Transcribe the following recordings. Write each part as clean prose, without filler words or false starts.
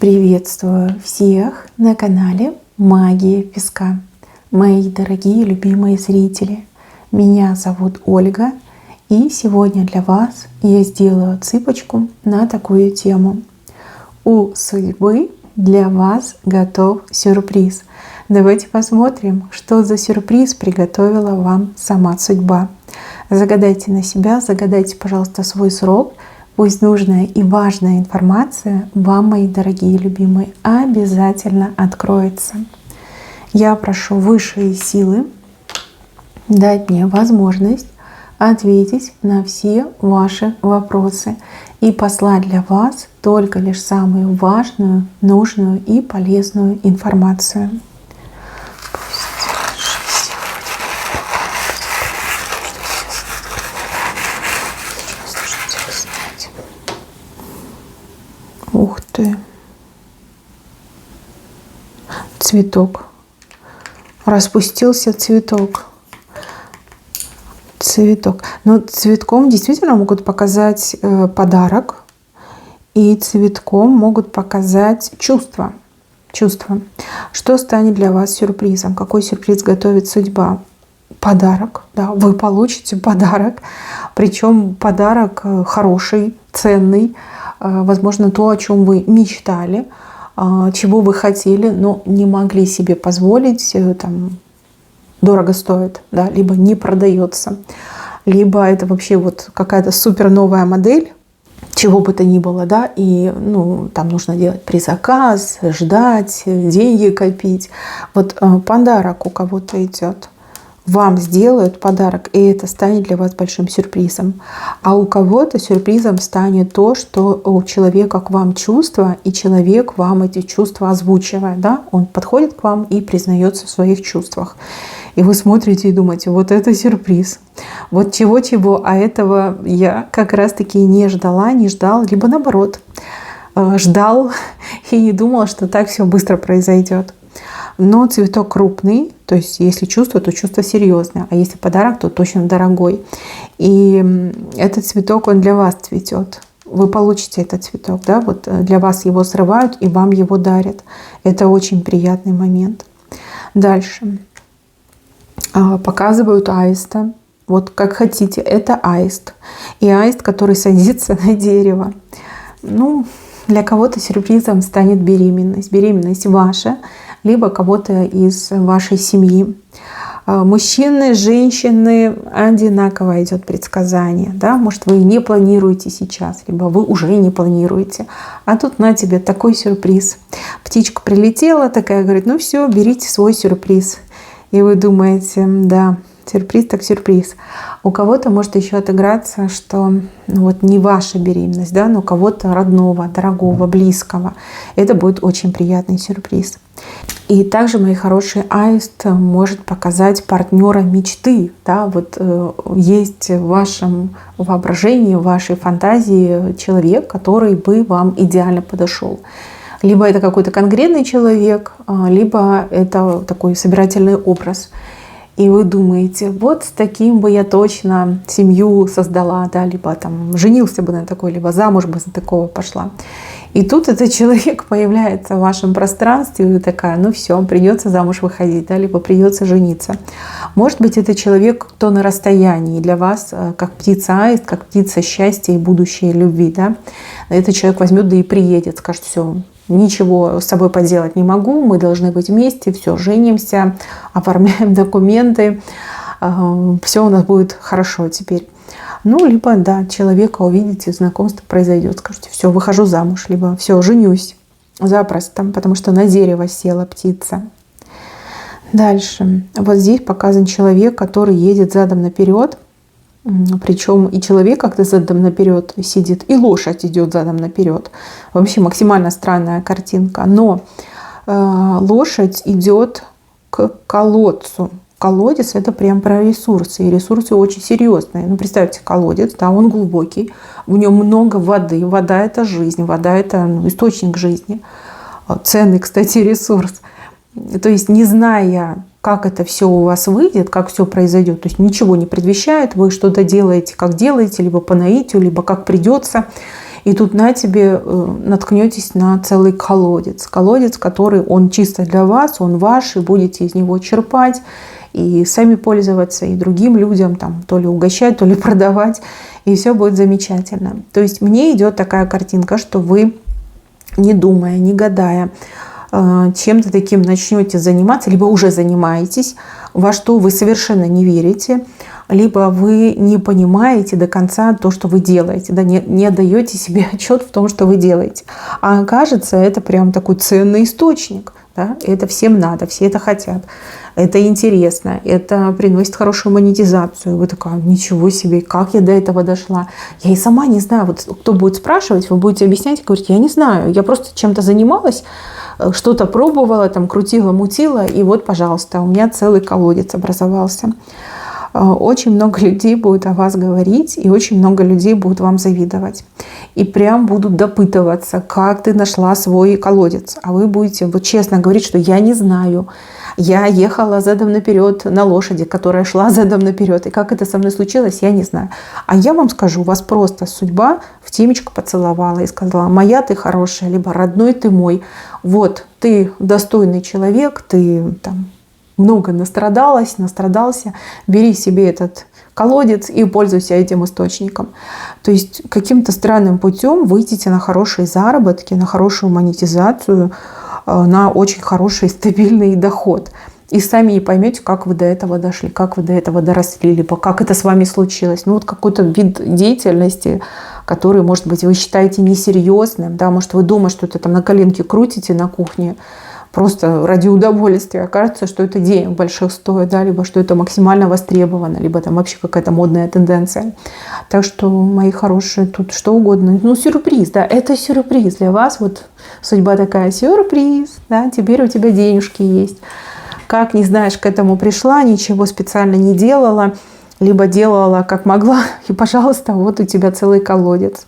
Приветствую всех на канале Магия Песка. Мои дорогие любимые зрители, меня зовут Ольга, и сегодня для вас я сделаю цыпочку на такую тему. У судьбы для вас готов сюрприз. Давайте посмотрим, что за сюрприз приготовила вам сама судьба. Загадайте на себя, загадайте, пожалуйста, свой срок. Пусть нужная и важная информация вам, мои дорогие любимые, обязательно откроется. Я прошу высшие силы дать мне возможность ответить на все ваши вопросы и послать для вас только лишь самую важную, нужную и полезную информацию. Ух ты! Цветок. Распустился цветок. Цветок. Но цветком действительно могут показать подарок. И цветком могут показать чувства. Чувства. Что станет для вас сюрпризом? Какой сюрприз готовит судьба? Подарок. Да, вы получите подарок. Причем подарок хороший, ценный. Возможно, то, о чем вы мечтали, чего вы хотели, но не могли себе позволить, там, дорого стоит, да, либо не продается, либо это вообще вот какая-то супер новая модель, чего бы то ни было, да, и там нужно делать предзаказ, ждать, деньги копить. Вот подарок у кого-то идет. Вам сделают подарок, и это станет для вас большим сюрпризом. А у кого-то сюрпризом станет то, что у человека к вам чувства, и человек вам эти чувства озвучивает. Да? Он подходит к вам и признается в своих чувствах. И вы смотрите и думаете, вот это сюрприз. Вот чего-чего, а этого я как раз-таки не ждала, не ждал, либо наоборот, ждал и не думал, что так все быстро произойдет. Но цветок крупный, то есть если чувство, то чувство серьезное, а если подарок, то точно дорогой. И этот цветок, он для вас цветет. Вы получите этот цветок, да, вот для вас его срывают и вам его дарят. Это очень приятный момент. Дальше. Показывают аиста. Вот как хотите, это аист. И аист, который садится на дерево. Для кого-то сюрпризом станет беременность. Беременность ваша, либо кого-то из вашей семьи. Мужчины, женщины, одинаково идет предсказание. Да? Может, вы не планируете сейчас, либо вы уже не планируете. А тут на тебе такой сюрприз. Птичка прилетела такая, говорит, ну все, берите свой сюрприз. И вы думаете, да, сюрприз так сюрприз. У кого-то может еще отыграться, что не ваша беременность, да, но кого-то родного, дорогого, близкого. Это будет очень приятный сюрприз. И также, мои хорошие, аист может показать партнера мечты. Да? Вот есть в вашем воображении, в вашей фантазии человек, который бы вам идеально подошел. Либо это какой-то конкретный человек, либо это такой собирательный образ. И вы думаете, вот с таким бы я точно семью создала, да, либо там женился бы на такой, либо замуж бы за такого пошла. И тут этот человек появляется в вашем пространстве, и вы такая, ну все, придется замуж выходить, да, либо придется жениться. Может быть, это человек, кто на расстоянии для вас, как птица-аист, как птица счастья и будущей любви, да. Этот человек возьмет, да и приедет, скажет, все, ничего с собой поделать не могу, мы должны быть вместе, все, женимся, оформляем документы, все у нас будет хорошо теперь. Либо, да, человека увидите, знакомство произойдет, скажете, все, выхожу замуж, либо все, женюсь запросто, потому что на дерево села птица. Дальше. Вот здесь показан человек, который едет задом наперед. Причем и человек как-то задом наперед сидит, и лошадь идет задом наперед. Вообще максимально странная картинка. Но лошадь идет к колодцу. Колодец — это прям про ресурсы. И ресурсы очень серьезные. Представьте, колодец, да, он глубокий. В нем много воды. Вода — это жизнь. Вода — это источник жизни. Ценный, кстати, ресурс. То есть, не зная, как это все у вас выйдет, как все произойдет, то есть ничего не предвещает, вы что-то делаете, как делаете, либо по наитию, либо как придется. И тут на тебе наткнетесь на целый колодец. Колодец, который он чисто для вас, он ваш, и будете из него черпать, и сами пользоваться, и другим людям там то ли угощать, то ли продавать, и все будет замечательно. То есть мне идет такая картинка, что вы, не думая, не гадая, чем-то таким начнете заниматься, либо уже занимаетесь, во что вы совершенно не верите, либо вы не понимаете до конца то, что вы делаете, да, не даете себе отчет в том, что вы делаете. А окажется, это прям такой ценный источник. Да? Это всем надо, все это хотят. Это интересно, это приносит хорошую монетизацию. Вы такая, ничего себе, как я до этого дошла. Я и сама не знаю. Вот кто будет спрашивать, вы будете объяснять и говорить, я не знаю, я просто чем-то занималась, что-то пробовала, там, крутила, мутила, и вот, пожалуйста, у меня целый колодец образовался. Очень много людей будет о вас говорить, и очень много людей будут вам завидовать. И прям будут допытываться, как ты нашла свой колодец. А вы будете вот честно говорить, что я не знаю. Я ехала задом наперед на лошади, которая шла задом наперед. И как это со мной случилось, я не знаю. А я вам скажу, вас просто судьба в темечко поцеловала и сказала, моя ты хорошая, либо родной ты мой. Вот, ты достойный человек, ты там много настрадался, бери себе этот колодец и пользуйся этим источником. То есть каким-то странным путем выйдете на хорошие заработки, на хорошую монетизацию, на очень хороший стабильный доход. И сами не поймете, как вы до этого дошли, как вы до этого доросли, либо как это с вами случилось. Ну вот какой-то вид деятельности, который, может быть, вы считаете несерьезным, да, может, вы дома что-то там на коленке крутите на кухне, просто ради удовольствия. Окажется, что это денег больших стоит, да, либо что это максимально востребовано, либо там вообще какая-то модная тенденция. Так что, мои хорошие, тут что угодно. Ну, сюрприз, да, это сюрприз для вас. Вот судьба такая, сюрприз, да, теперь у тебя денежки есть. Как, не знаешь, к этому пришла, ничего специально не делала, либо делала как могла, и, пожалуйста, вот у тебя целый колодец.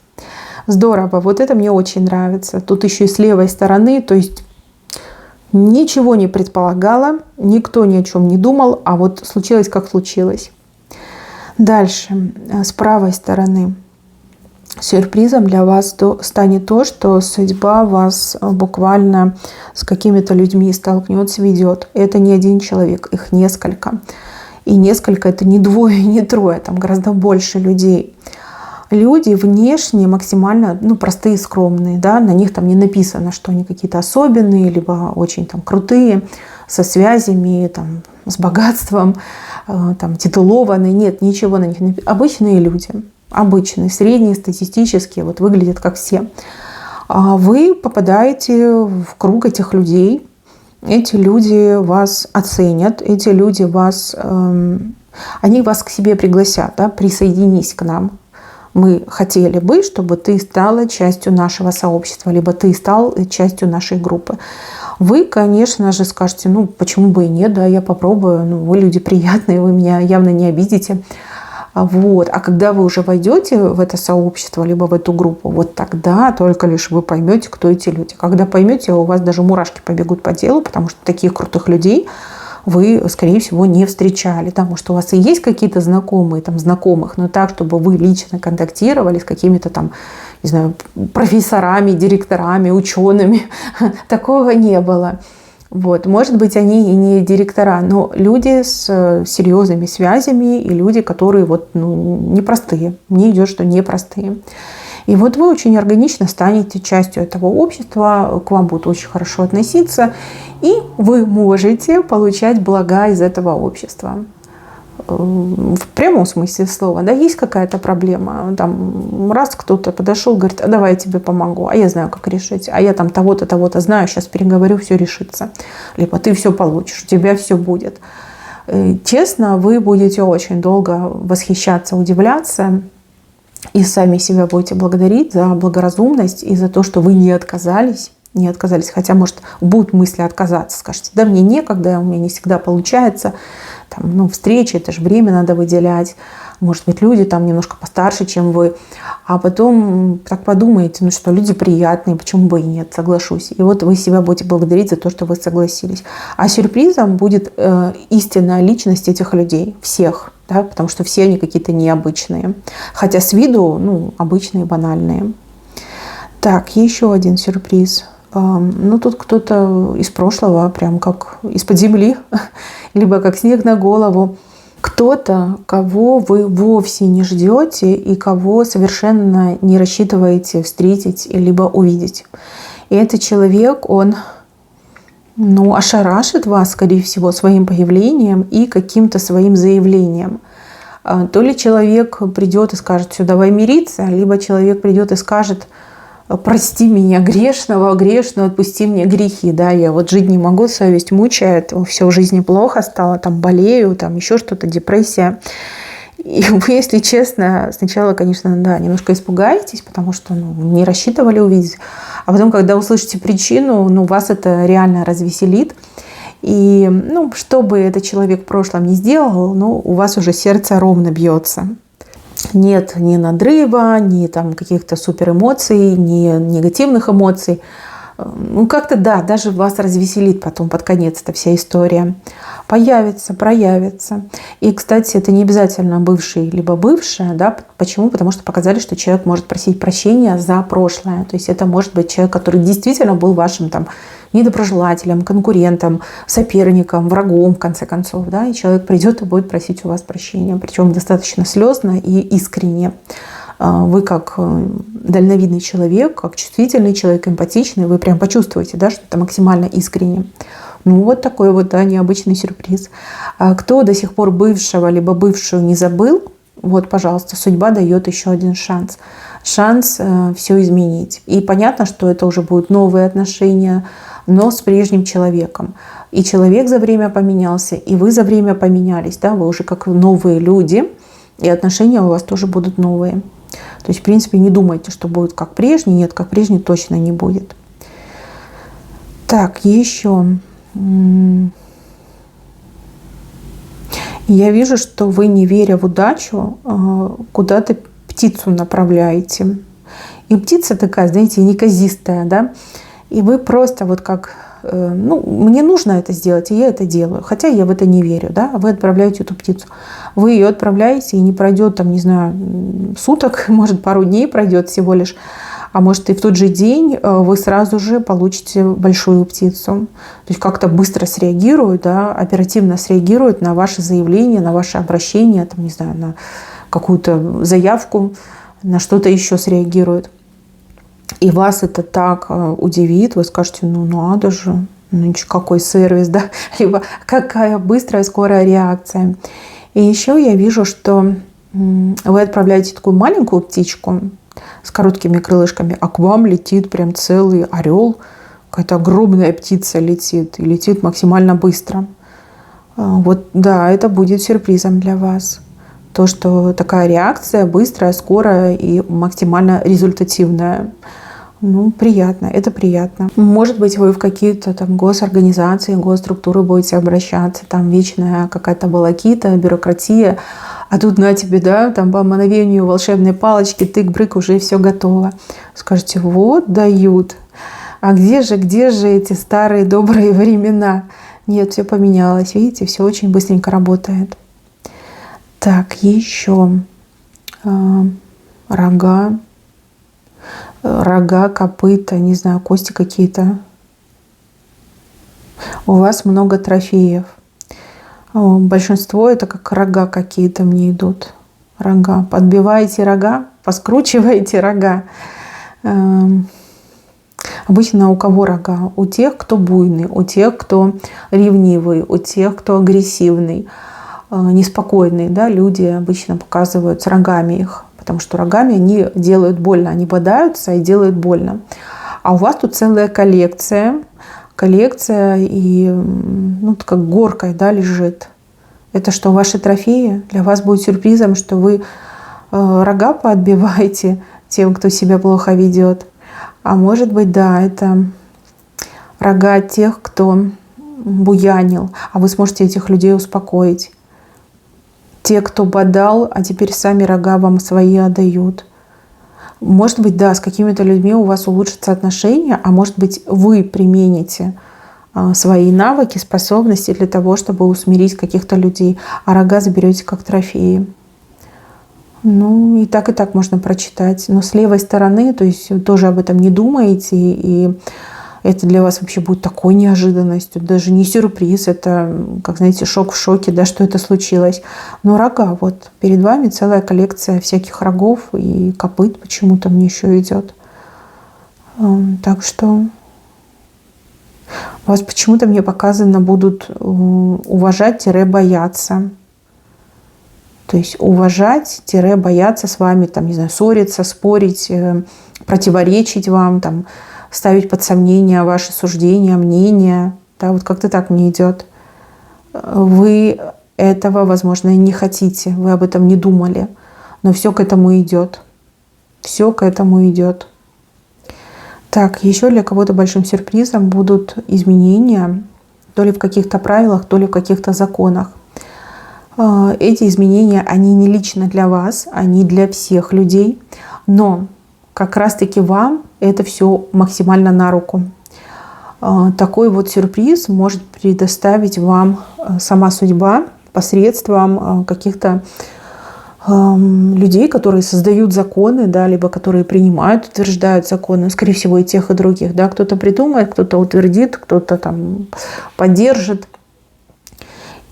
Здорово, вот это мне очень нравится. Тут еще и с левой стороны, то есть ничего не предполагала, никто ни о чем не думал, а вот случилось, как случилось. Дальше, с правой стороны. Сюрпризом для вас станет то, что судьба вас буквально с какими-то людьми столкнет, сведет. Это не один человек, их несколько. И несколько — это не двое, не трое, там гораздо больше людей. Люди внешне максимально простые, скромные, да, на них там не написано, что они какие-то особенные, либо очень там крутые, со связями, там, с богатством, там, титулованные. Нет, ничего на них не написано. Обычные люди, обычные, средние, статистические, вот выглядят как все. А вы попадаете в круг этих людей. Эти люди вас оценят, эти люди они вас к себе пригласят, да, присоединись к нам. Мы хотели бы, чтобы ты стала частью нашего сообщества, либо ты стал частью нашей группы. Вы, конечно же, скажете, почему бы и нет, да, я попробую, вы люди приятные, вы меня явно не обидите. Вот. А когда вы уже войдете в это сообщество, либо в эту группу, вот тогда только лишь вы поймете, кто эти люди. Когда поймете, у вас даже мурашки побегут по телу, потому что таких крутых людей вы, скорее всего, не встречали. Потому что у вас и есть какие-то знакомые, там, знакомых, но так, чтобы вы лично контактировали с какими-то там, не знаю, профессорами, директорами, учеными. Такого не было. Вот. Может быть, они и не директора, но люди с серьезными связями и люди, которые непростые. Мне идет, что непростые. И вот вы очень органично станете частью этого общества, к вам будут очень хорошо относиться, и вы можете получать блага из этого общества. В прямом смысле слова, да, есть какая-то проблема, там раз кто-то подошел, говорит, а давай я тебе помогу, а я знаю, как решить, а я там того-то, того-то знаю, сейчас переговорю, все решится, либо ты все получишь, у тебя все будет. Честно, вы будете очень долго восхищаться, удивляться, и сами себя будете благодарить за благоразумность и за то, что вы не отказались. Хотя, может, будут мысли отказаться. Скажете, да мне некогда, у меня не всегда получается. Там, встречи, это же время надо выделять. Может быть, люди там немножко постарше, чем вы. А потом так подумаете, что люди приятные, почему бы и нет, соглашусь. И вот вы себя будете благодарить за то, что вы согласились. А сюрпризом будет истинная личность этих людей, всех. Да, потому что все они какие-то необычные. Хотя с виду обычные, банальные. Так, еще один сюрприз. Ну, тут кто-то из прошлого, прям как из-под земли, либо как снег на голову. Кто-то, кого вы вовсе не ждете и кого совершенно не рассчитываете встретить либо увидеть. И этот человек, он ошарашит вас, скорее всего, своим появлением и каким-то своим заявлением. То ли человек придет и скажет: все, давай мириться, либо человек придет и скажет: прости меня грешного, отпусти мне грехи. Да, я вот жить не могу, совесть мучает, все в жизни плохо стало, там болею, там еще что-то, депрессия. И вы, если честно, сначала, конечно, да, немножко испугаетесь, потому что не рассчитывали увидеть. А потом, когда услышите причину, вас это реально развеселит. И что бы этот человек в прошлом не сделал, у вас уже сердце ровно бьется. Нет ни надрыва, ни там каких-то супер эмоций, ни негативных эмоций. Как-то да, даже вас развеселит потом под конец эта вся история. Появится, проявится. И, кстати, это не обязательно бывший либо бывшая. Да? Почему? Потому что показали, что человек может просить прощения за прошлое. То есть это может быть человек, который действительно был вашим там недоброжелателем, конкурентом, соперником, врагом, в конце концов. Да? И человек придет и будет просить у вас прощения. Причем достаточно слезно и искренне. Вы как дальновидный человек, как чувствительный человек, эмпатичный, вы прям почувствуете, да, что это максимально искренне. Вот такой вот, да, необычный сюрприз. Кто до сих пор бывшего либо бывшую не забыл, вот, пожалуйста, судьба дает еще один шанс. Шанс все изменить. И понятно, что это уже будут новые отношения, но с прежним человеком. И человек за время поменялся, и вы за время поменялись. Да? Вы уже как новые люди, и отношения у вас тоже будут новые. То есть, в принципе, не думайте, что будет как прежний. Нет, как прежний точно не будет. Так, еще. Я вижу, что вы, не веря в удачу, куда-то птицу направляете. И птица такая, знаете, неказистая, да? И вы просто вот как, мне нужно это сделать, и я это делаю. Хотя я в это не верю, да? Вы отправляете эту птицу. Вы ее отправляете, и не пройдет, там, не знаю, суток, может, пару дней пройдет всего лишь. А может, и в тот же день вы сразу же получите большую птицу. То есть как-то быстро среагируют, да, оперативно среагируют на ваше заявление, на ваше обращение, там, не знаю, на какую-то заявку, на что-то еще среагируют. И вас это так удивит, вы скажете: надо же, какой сервис, да, либо какая быстрая, скорая реакция. И еще я вижу, что вы отправляете такую маленькую птичку с короткими крылышками, а к вам летит прям целый орел, какая-то огромная птица летит, и летит максимально быстро. Вот, да, это будет сюрпризом для вас. То, что такая реакция быстрая, скорая и максимально результативная. Приятно, это приятно. Может быть, вы в какие-то там госорганизации, госструктуры будете обращаться, там вечная какая-то волокита, бюрократия, а тут на тебе, да, там по мановению волшебной палочки, тык-брык, уже все готово. Скажете: вот дают. А где же эти старые добрые времена? Нет, все поменялось, видите, все очень быстренько работает. Так, еще рога, копыта, не знаю, кости какие-то. У вас много трофеев. Большинство это как рога какие-то мне идут. Рога. Подбиваете рога, поскручиваете рога. Обычно у кого рога? У тех, кто буйный, у тех, кто ревнивый, у тех, кто агрессивный, неспокойный. Да? Люди обычно показывают с рогами их, потому что рогами они делают больно, они бодаются и делают больно. А у вас тут целая коллекция и как горкой, да, лежит. Это что, ваши трофеи? Для вас будет сюрпризом, что вы рога поотбиваете тем, кто себя плохо ведет. А может быть, да, это рога тех, кто буянил, а вы сможете этих людей успокоить. Те, кто бодал, а теперь сами рога вам свои отдают. Может быть, да, с какими-то людьми у вас улучшатся отношения, а может быть, вы примените свои навыки, способности для того, чтобы усмирить каких-то людей, а рога заберете как трофеи. Ну, и так можно прочитать. Но с левой стороны, то есть тоже об этом не думаете, и это для вас вообще будет такой неожиданностью, даже не сюрприз, это, как знаете, шок в шоке, да, что это случилось. Но рога, вот перед вами целая коллекция всяких рогов и копыт почему-то мне еще идет. Так что вас почему-то мне показано будут уважать-бояться. То есть уважать-бояться с вами, там, не знаю, ссориться, спорить, противоречить вам, там, ставить под сомнение ваши суждения, мнения. Да, вот как-то так мне идет. Вы этого, возможно, и не хотите, вы об этом не думали, но все к этому идет. Все к этому идет. Так, еще для кого-то большим сюрпризом будут изменения, то ли в каких-то правилах, то ли в каких-то законах. Эти изменения, они не лично для вас, они для всех людей, но как раз-таки вам это все максимально на руку. Такой вот сюрприз может предоставить вам сама судьба посредством каких-то людей, которые создают законы, да, либо которые принимают, утверждают законы, скорее всего, и тех, и других. Да. Кто-то придумает, кто-то утвердит, кто-то там поддержит.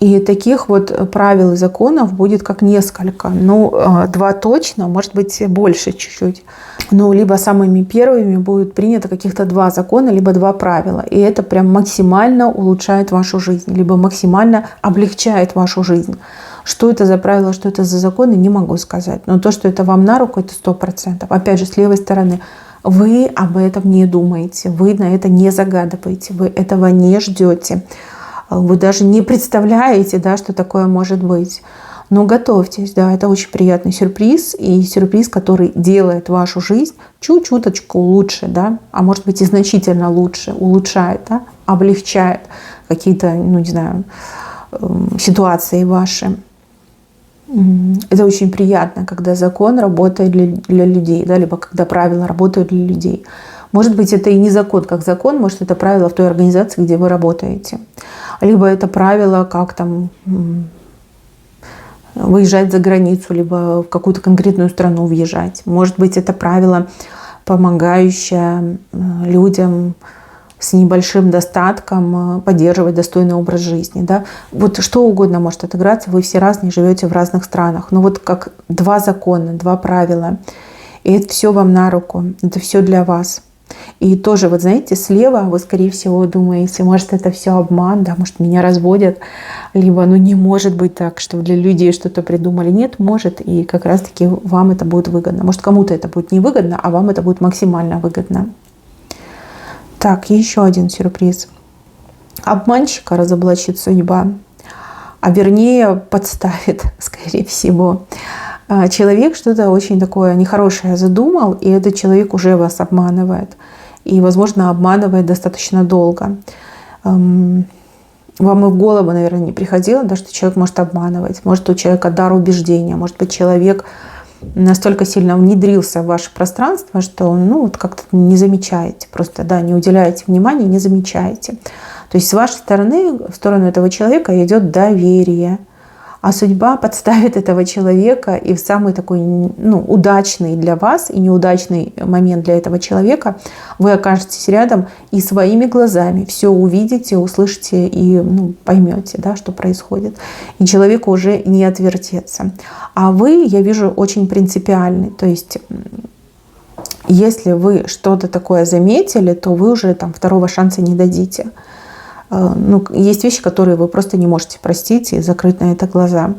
И таких вот правил и законов будет как несколько. Ну, 2 точно, может быть, больше чуть-чуть. Ну, либо самыми первыми будет принято каких-то 2 закона, либо 2 правила. И это прям максимально улучшает вашу жизнь, либо максимально облегчает вашу жизнь. Что это за правила, что это за законы, не могу сказать. Но то, что это вам на руку, это 100%. Опять же, с левой стороны. Вы об этом не думаете, вы на это не загадываете, вы этого не ждете. Вы даже не представляете, да, что такое может быть. Но готовьтесь, да, это очень приятный сюрприз. И сюрприз, который делает вашу жизнь чуть-чуточку лучше, да, а может быть и значительно лучше, улучшает, да, облегчает какие-то, ну не знаю, ситуации ваши. Это очень приятно, когда закон работает для людей, да, либо когда правила работают для людей. Может быть, это и не закон как закон, может, это правило в той организации, где вы работаете. Либо это правило, как там выезжать за границу, либо в какую-то конкретную страну въезжать. Может быть, это правило, помогающее людям с небольшим достатком поддерживать достойный образ жизни. Да? Вот что угодно может отыграться, вы все разные, живете в разных странах. Но вот как 2 закона, 2 правила. И это все вам на руку, это все для вас. И тоже, вот знаете, слева вы, скорее всего, думаете, может, это все обман, да, может, меня разводят, либо, ну, не может быть так, что для людей что-то придумали. Нет, может, и как раз-таки вам это будет выгодно. Может, кому-то это будет невыгодно, а вам это будет максимально выгодно. Так, еще один сюрприз. Обманщика разоблачит судьба, а вернее подставит, скорее всего. Человек что-то очень такое нехорошее задумал, и этот человек уже вас обманывает. И, возможно, обманывает достаточно долго. Вам и в голову, наверное, не приходило, да, что человек может обманывать. Может, у человека дар убеждения, может быть, человек настолько сильно внедрился в ваше пространство, что ну, вот как-то не замечаете, просто да, не уделяете внимания, не замечаете. То есть с вашей стороны, в сторону этого человека идет доверие. А судьба подставит этого человека, и в самый такой удачный для вас и неудачный момент для этого человека вы окажетесь рядом и своими глазами все увидите, услышите и поймете, да, что происходит. И человеку уже не отвертеться. А вы, я вижу, очень принципиальный. То есть если вы что-то такое заметили, то вы уже там второго шанса не дадите. Есть вещи, которые вы просто не можете простить и закрыть на это глаза.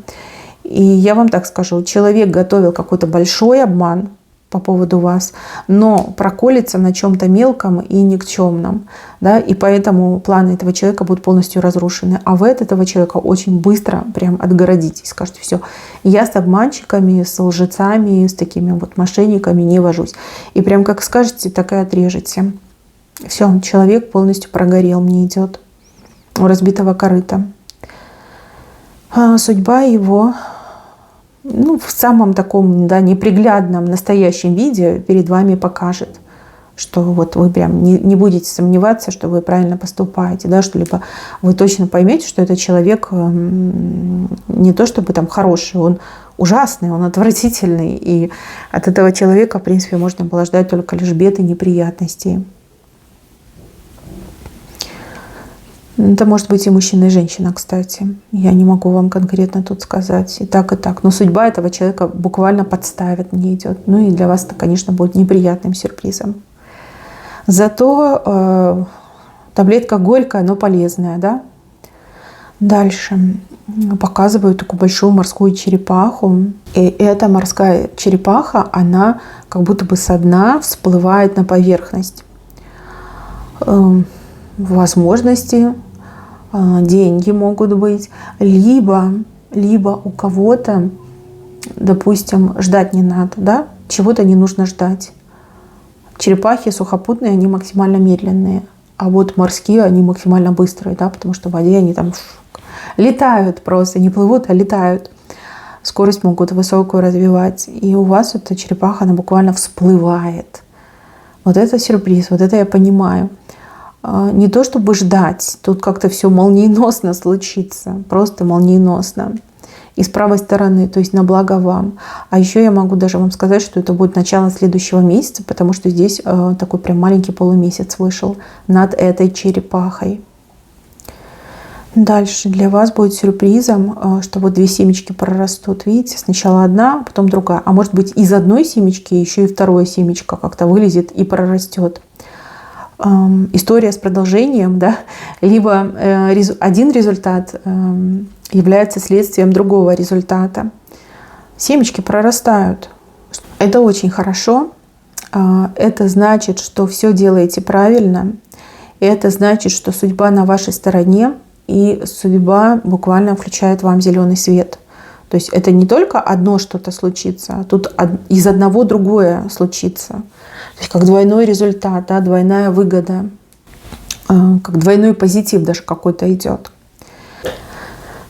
И я вам так скажу, человек готовил какой-то большой обман по поводу вас, но проколется на чем-то мелком и никчемном. Да? И поэтому планы этого человека будут полностью разрушены. А вы от этого человека очень быстро прям отгородитесь. Скажете, все, я с обманщиками, с лжецами, с такими вот мошенниками не вожусь. И прям как скажете, так и отрежете. Все, человек полностью прогорел, мне идет. У разбитого корыта. Судьба его в самом таком неприглядном настоящем виде перед вами покажет, что вот вы прям не будете сомневаться, что вы правильно поступаете, да, что либо вы точно поймете, что этот человек не то чтобы там хороший, он ужасный, он отвратительный. И от этого человека, в принципе, можно было ждать только лишь бед и неприятностей. Это может быть и мужчина, и женщина, кстати. Я не могу вам конкретно тут сказать и так, и так. Но судьба этого человека буквально подставит, мне идет. Ну и для вас это, конечно, будет неприятным сюрпризом. Зато таблетка горькая, но полезная, да? Дальше показываю такую большую морскую черепаху. И эта морская черепаха, она как будто бы со дна всплывает на поверхность. Возможности, деньги могут быть, либо у кого-то, допустим, ждать не надо, да? Чего-то не нужно ждать. Черепахи сухопутные, они максимально медленные, а вот морские, они максимально быстрые, да? Потому что в воде они там летают просто, не плывут, а летают. Скорость могут высокую развивать. И у вас эта черепаха, она буквально всплывает. Вот это сюрприз, вот это я понимаю. Не то чтобы ждать, тут как-то все молниеносно случится, просто молниеносно. И с правой стороны, то есть на благо вам. А еще я могу даже вам сказать, что это будет начало следующего месяца, потому что здесь такой прям маленький полумесяц вышел над этой черепахой. Дальше для вас будет сюрпризом, что вот две семечки прорастут. Видите, сначала одна, потом другая. А может быть, из одной семечки еще и второе семечко как-то вылезет и прорастет. История с продолжением, да, либо один результат является следствием другого результата. Семечки прорастают. Это очень хорошо. Это значит, что все делаете правильно. Это значит, что судьба на вашей стороне, и судьба буквально включает вам зеленый свет. То есть это не только одно что-то случится, а тут из одного другое случится. То есть как двойной результат, да, двойная выгода, как двойной позитив даже какой-то идет.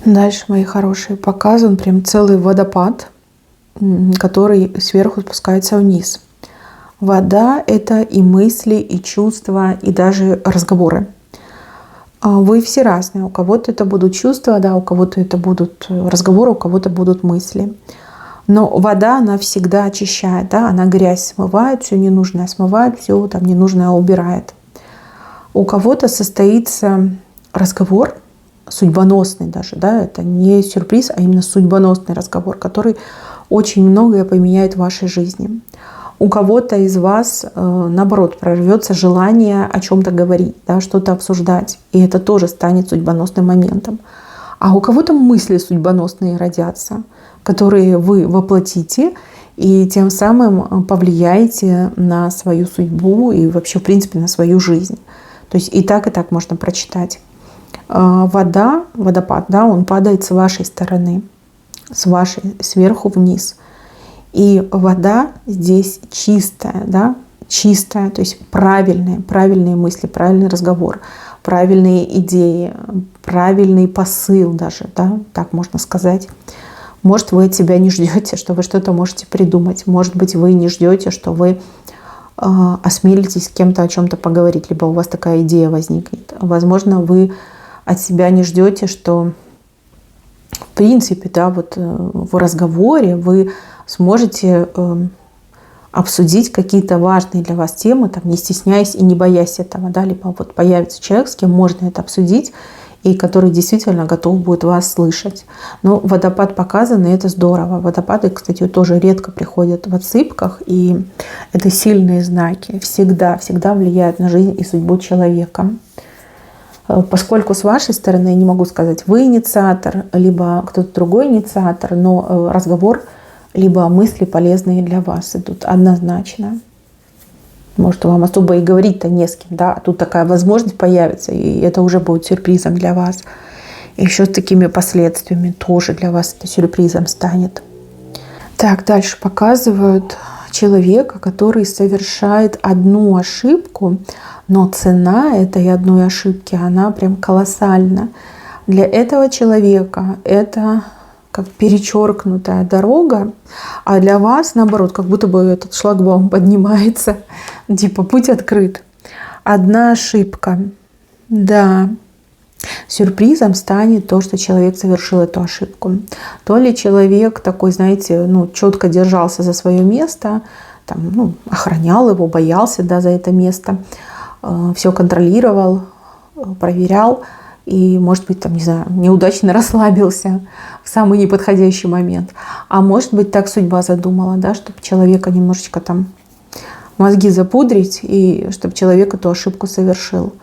Дальше, мои хорошие, показан прям целый водопад, который сверху спускается вниз. Вода — это и мысли, и чувства, и даже разговоры. Вы все разные. У кого-то это будут чувства, да, у кого-то это будут разговоры, у кого-то будут мысли. Но вода, она всегда очищает, да, она грязь смывает, все ненужное смывает, все там ненужное убирает. У кого-то состоится разговор, судьбоносный даже, да, это не сюрприз, а именно судьбоносный разговор, который очень многое поменяет в вашей жизни. У кого-то из вас, наоборот, прорвется желание о чем-то говорить, да, что-то обсуждать, и это тоже станет судьбоносным моментом. А у кого-то мысли судьбоносные родятся, которые вы воплотите и тем самым повлияете на свою судьбу и вообще, в принципе, на свою жизнь. То есть и так можно прочитать. Вода, водопад, да, он падает с вашей стороны, с вашей, сверху вниз. И вода здесь чистая, да, чистая, то есть правильные мысли, правильный разговор, правильные идеи, правильный посыл даже, да, так можно сказать. Может, вы от себя не ждете, что вы что-то можете придумать. Может быть, вы не ждете, что вы осмелитесь с кем-то о чем-то поговорить, либо у вас такая идея возникнет. Возможно, вы от себя не ждете, что в принципе, да, вот в разговоре вы сможете обсудить какие-то важные для вас темы, там, не стесняясь и не боясь этого, да, либо вот появится человек, с кем можно это обсудить, и который действительно готов будет вас слышать. Но водопад показан, и это здорово. Водопады, кстати, тоже редко приходят в отсыпках, и это сильные знаки. Всегда влияют на жизнь и судьбу человека. Поскольку с вашей стороны, я не могу сказать, вы инициатор, либо кто-то другой инициатор, но разговор, либо мысли полезные для вас идут однозначно. Может, вам особо и говорить-то не с кем, да, а тут такая возможность появится, и это уже будет сюрпризом для вас. И еще с такими последствиями тоже для вас это сюрпризом станет. Так, дальше показывают человека, который совершает одну ошибку, но цена этой одной ошибки, она прям колоссальна. Для этого человека это как перечеркнутая дорога, а для вас, наоборот, как будто бы этот шлагбаум поднимается, типа путь открыт. Одна ошибка, да. Сюрпризом станет то, что человек совершил эту ошибку. То ли человек такой, знаете, ну, четко держался за свое место, там, ну, охранял его, боялся, да, за это место, все контролировал, проверял, и, может быть, там, не знаю, неудачно расслабился в самый неподходящий момент. А может быть, так судьба задумала, да, чтобы человека немножечко там мозги запудрить, и чтобы человек эту ошибку совершил.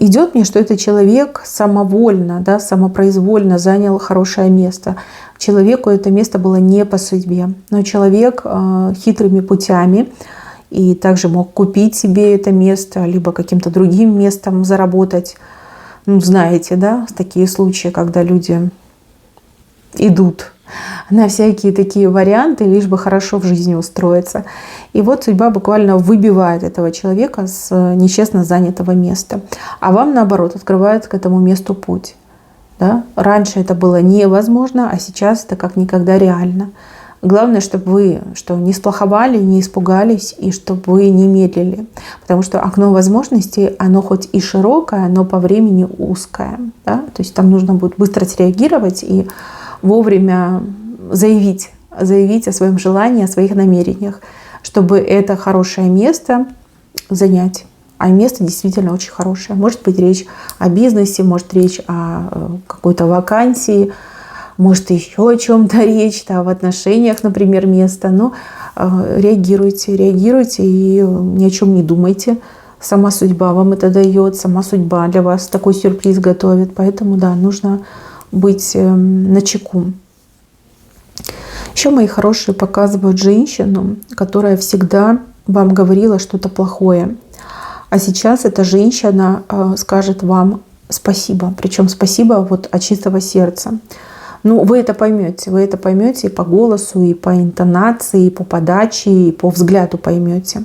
Идет мне, что этот человек самовольно, да, самопроизвольно занял хорошее место. Человеку это место было не по судьбе. Но человек хитрыми путями и также мог купить себе это место, либо каким-то другим местом заработать. Ну, знаете, да, такие случаи, когда люди идут на всякие такие варианты, лишь бы хорошо в жизни устроиться. И вот судьба буквально выбивает этого человека с нечестно занятого места. А вам, наоборот, открывает к этому месту путь. Да? Раньше это было невозможно, а сейчас это как никогда реально. Главное, чтобы вы не сплоховали, не испугались, и чтобы вы не медлили. Потому что окно возможностей, оно хоть и широкое, но по времени узкое. Да? То есть там нужно будет быстро среагировать и вовремя заявить о своем желании, о своих намерениях, чтобы это хорошее место занять. А место действительно очень хорошее. Может быть речь о бизнесе, может речь о какой-то вакансии, может еще о чем-то речь, да, в отношениях, например, место. Но реагируйте и ни о чем не думайте. Сама судьба вам это дает, сама судьба для вас такой сюрприз готовит. Поэтому, да, нужно быть начеку. Еще, мои хорошие, показывают женщину, которая всегда вам говорила что-то плохое. А сейчас эта женщина скажет вам спасибо. Причем спасибо вот от чистого сердца. Ну, вы это поймете и по голосу, и по интонации, и по подаче, и по взгляду поймете.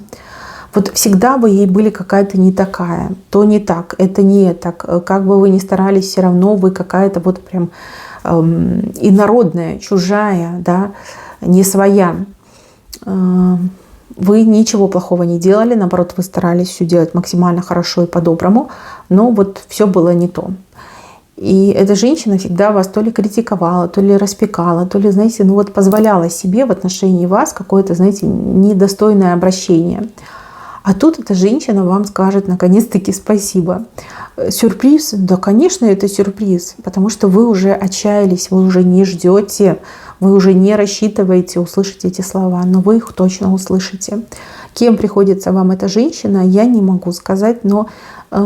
Вот всегда вы ей были какая-то не такая, то не так, это не так. Как бы вы ни старались, все равно вы какая-то вот прям инородная, чужая, да, не своя. Вы ничего плохого не делали, наоборот, вы старались все делать максимально хорошо и по-доброму, но вот все было не то. И эта женщина всегда вас то ли критиковала, то ли распекала, то ли, знаете, ну вот позволяла себе в отношении вас какое-то, знаете, недостойное обращение. А тут эта женщина вам скажет наконец-таки спасибо. Сюрприз? Да, конечно, это сюрприз, потому что вы уже отчаялись, вы уже не ждете, вы уже не рассчитываете услышать эти слова, но вы их точно услышите. Кем приходится вам эта женщина, я не могу сказать, но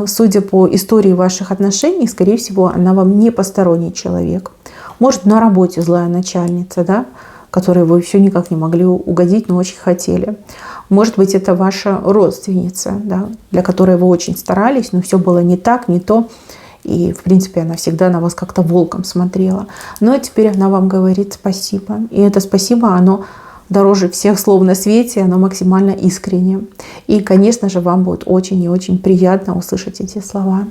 судя по истории ваших отношений, скорее всего, она вам не посторонний человек. Может, на работе злая начальница, да, которой вы все никак не могли угодить, но очень хотели. Может быть, это ваша родственница, да, для которой вы очень старались, но все было не так, не то. И, в принципе, она всегда на вас как-то волком смотрела. Но теперь она вам говорит спасибо. И это спасибо, оно дороже всех слов на свете, оно максимально искренне. И, конечно же, вам будет очень и очень приятно услышать эти слова.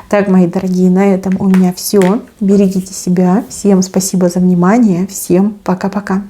Так, мои дорогие, на этом у меня все. Берегите себя. Всем спасибо за внимание. Всем пока-пока.